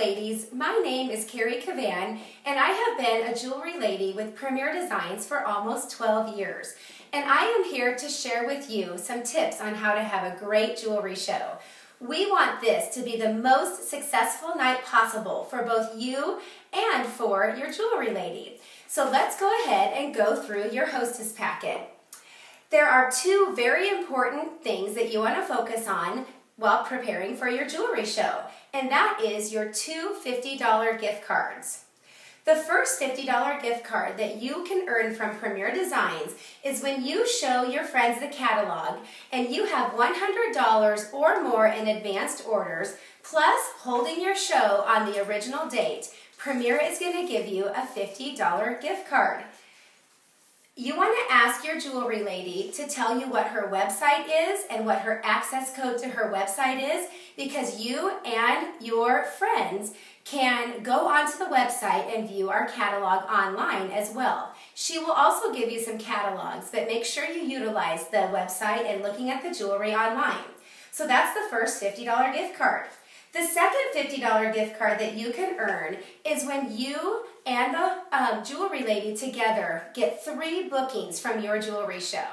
ladies, my name is Carrie Kavan, and I have been a jewelry lady with Premier Designs for almost 12 years. And I am here to share with you some tips on how to have a great jewelry show. We want this to be the most successful night possible for both you and for your jewelry lady. So let's go ahead and go through your Hostess packet. There are two very important things that you want to focus on while preparing for your jewelry show, and that is your two $50 gift cards. The first $50 gift card that you can earn from Premier Designs is when you show your friends the catalog and you have $100 or more in advanced orders, plus holding your show on the original date. Premier is going to give you a $50 gift card. You want to ask your jewelry lady to tell you what her website is and what her access code to her website is, because you and your friends can go onto the website and view our catalog online as well. She will also give you some catalogs, but make sure you utilize the website and looking at the jewelry online. So that's the first $50 gift card. The second $50 gift card that you can earn is when you and the jewelry lady together get 3 bookings from your jewelry show.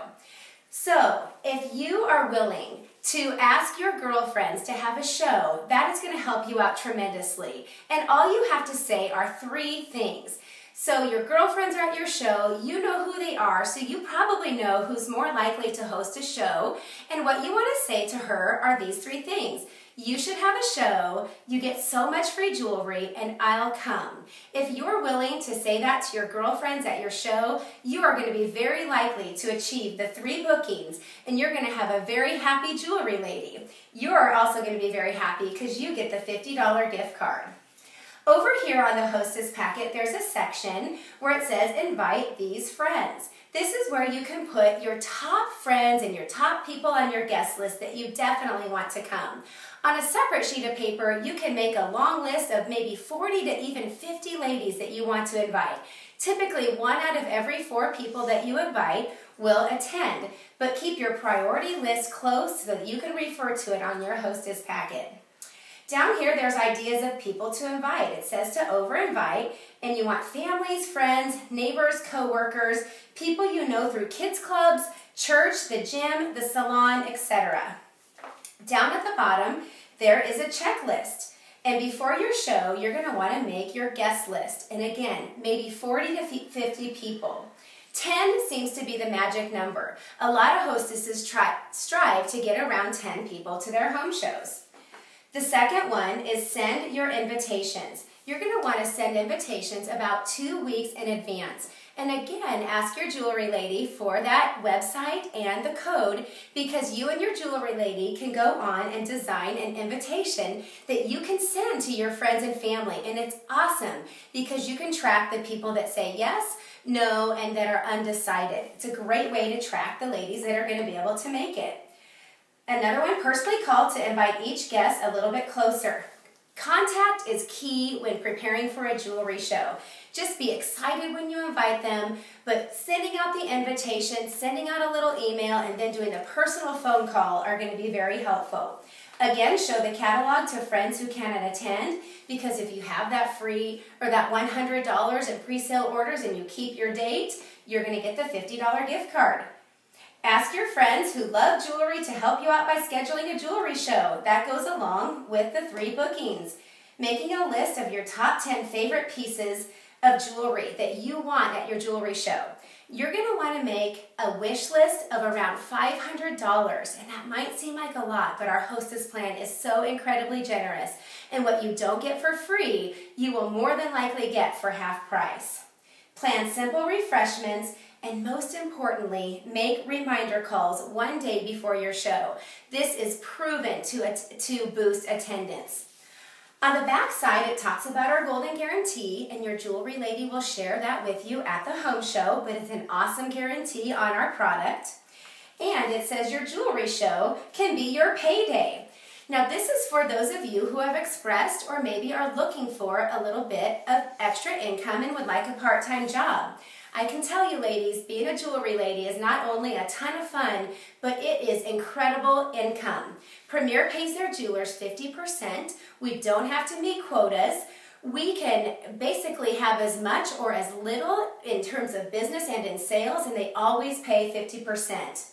So if you are willing to ask your girlfriends to have a show, that is going to help you out tremendously. And all you have to say are 3 things. So your girlfriends are at your show, you know who they are, so you probably know who's more likely to host a show. And what you want to say to her are these 3 things. You should have a show, you get so much free jewelry, and I'll come. If you're willing to say that to your girlfriends at your show, you are going to be very likely to achieve the 3 bookings, and you're going to have a very happy jewelry lady. You're also going to be very happy because you get the $50 gift card. Over here on the Hostess packet, there's a section where it says invite these friends. This is where you can put your top friends and your top people on your guest list that you definitely want to come. On a separate sheet of paper, you can make a long list of maybe 40 to even 50 ladies that you want to invite. Typically, 1 out of every 4 people that you invite will attend, but keep your priority list close so that you can refer to it on your Hostess packet. Down here, there's ideas of people to invite. It says to over-invite, and you want families, friends, neighbors, co-workers, people you know through kids clubs, church, the gym, the salon, etc. Down at the bottom, there is a checklist. And before your show, you're going to want to make your guest list. And again, maybe 40 to 50 people. 10 seems to be the magic number. A lot of hostesses strive to get around 10 people to their home shows. The second one is send your invitations. You're going to want to send invitations about 2 weeks in advance. And again, ask your jewelry lady for that website and the code, because you and your jewelry lady can go on and design an invitation that you can send to your friends and family. And it's awesome because you can track the people that say yes, no, and that are undecided. It's a great way to track the ladies that are going to be able to make it. Another one, personally call to invite each guest a little bit closer. Contact is key when preparing for a jewelry show. Just be excited when you invite them, but sending out the invitation, sending out a little email, and then doing the personal phone call are going to be very helpful. Again, show the catalog to friends who cannot attend, because if you have that free or that $100 in pre-sale orders and you keep your date, you're going to get the $50 gift card. Ask your friends who love jewelry to help you out by scheduling a jewelry show. That goes along with the 3 bookings. Making a list of your top 10 favorite pieces of jewelry that you want at your jewelry show. You're going to want to make a wish list of around $500, and that might seem like a lot, but our Hostess plan is so incredibly generous, and what you don't get for free, you will more than likely get for half price. Plan simple refreshments, and most importantly, make reminder calls 1 day before your show. This is proven to boost attendance. On the back side, it talks about our golden guarantee, and your jewelry lady will share that with you at the home show, but it's an awesome guarantee on our product. And it says your jewelry show can be your payday. Now, this is for those of you who have expressed or maybe are looking for a little bit of extra income and would like a part-time job. I can tell you ladies, being a jewelry lady is not only a ton of fun, but it is incredible income. Premier pays their jewelers 50%. We don't have to meet quotas. We can basically have as much or as little in terms of business and in sales, and they always pay 50%.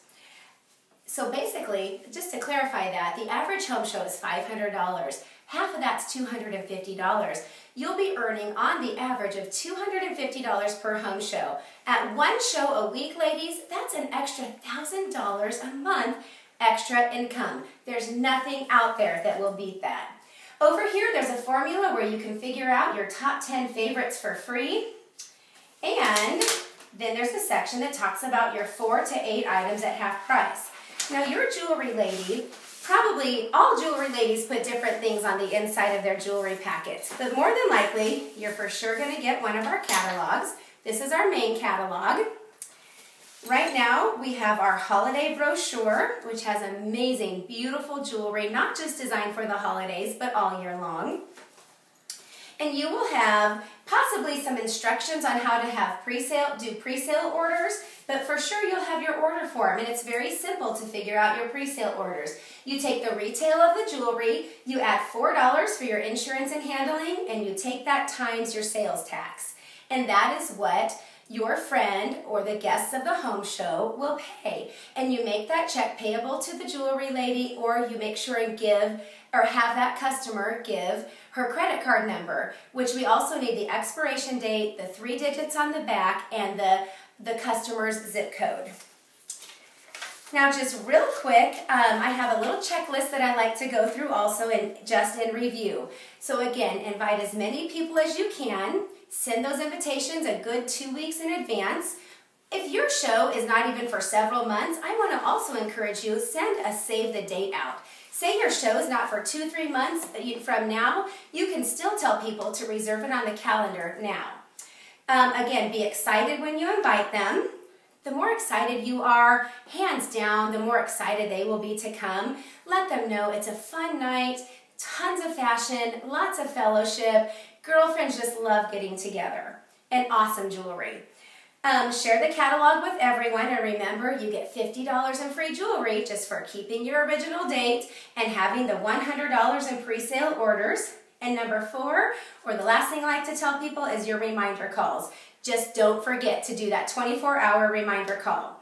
So basically, just to clarify that, the average home show is $500. Half of that's $250. You'll be earning on the average of $250 per home show. At one show a week, ladies, that's an extra $1,000 a month extra income. There's nothing out there that will beat that. Over here, there's a formula where you can figure out your top 10 favorites for free. And then there's a section that talks about your 4 to 8 items at half price. Now, your jewelry lady, probably all jewelry ladies put different things on the inside of their jewelry packets, but more than likely, you're for sure going to get one of our catalogs. This is our main catalog. Right now, we have our holiday brochure, which has amazing, beautiful jewelry, not just designed for the holidays, but all year long. And you will have possibly some instructions on how to have do pre-sale orders, but for sure you'll have your order form, and it's very simple to figure out your pre-sale orders. You take the retail of the jewelry, you add $4 for your insurance and handling, and you take that times your sales tax. And that is what your friend or the guests of the home show will pay. And you make that check payable to the jewelry lady, or you make sure and give or have that customer give her credit card number, which we also need the expiration date, the 3 digits on the back, and the customer's zip code. Now, just real quick, I have a little checklist that I like to go through also just in review. So again, invite as many people as you can. Send those invitations a good 2 weeks in advance. If your show is not even for several months, I want to also encourage you, send a save the date out. Say your show is not for 2-3 months from now, you can still tell people to reserve it on the calendar now. Again, be excited when you invite them. The more excited you are, hands down, the more excited they will be to come. Let them know it's a fun night, tons of fashion, lots of fellowship. Girlfriends just love getting together. And awesome jewelry. Share the catalog with everyone, and remember, you get $50 in free jewelry just for keeping your original date and having the $100 in pre-sale orders. And number 4, or the last thing I like to tell people, is your reminder calls. Just don't forget to do that 24-hour reminder call.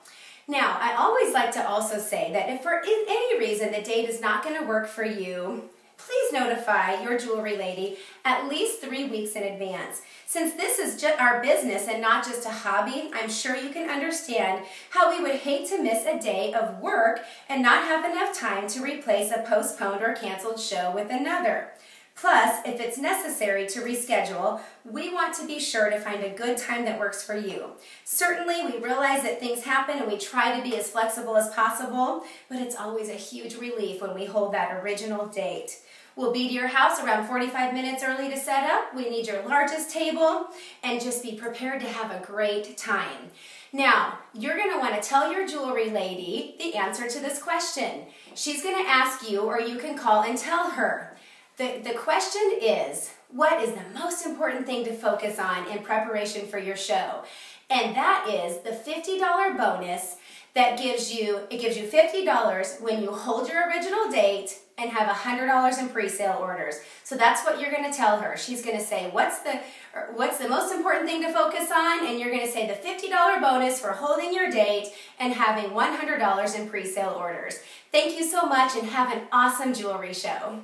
Now, I always like to also say that if for any reason the date is not going to work for you, please notify your jewelry lady at least 3 weeks in advance. Since this is just our business and not just a hobby, I'm sure you can understand how we would hate to miss a day of work and not have enough time to replace a postponed or canceled show with another. Plus, if it's necessary to reschedule, we want to be sure to find a good time that works for you. Certainly, we realize that things happen and we try to be as flexible as possible, but it's always a huge relief when we hold that original date. We'll be to your house around 45 minutes early to set up. We need your largest table, and just be prepared to have a great time. Now, you're going to want to tell your jewelry lady the answer to this question. She's going to ask you, or you can call and tell her. The question is, what is the most important thing to focus on in preparation for your show? And that is the $50 bonus that gives you $50 when you hold your original date and have $100 in pre-sale orders. So that's what you're going to tell her. She's going to say, what's the most important thing to focus on? And you're going to say the $50 bonus for holding your date and having $100 in pre-sale orders. Thank you so much, and have an awesome jewelry show.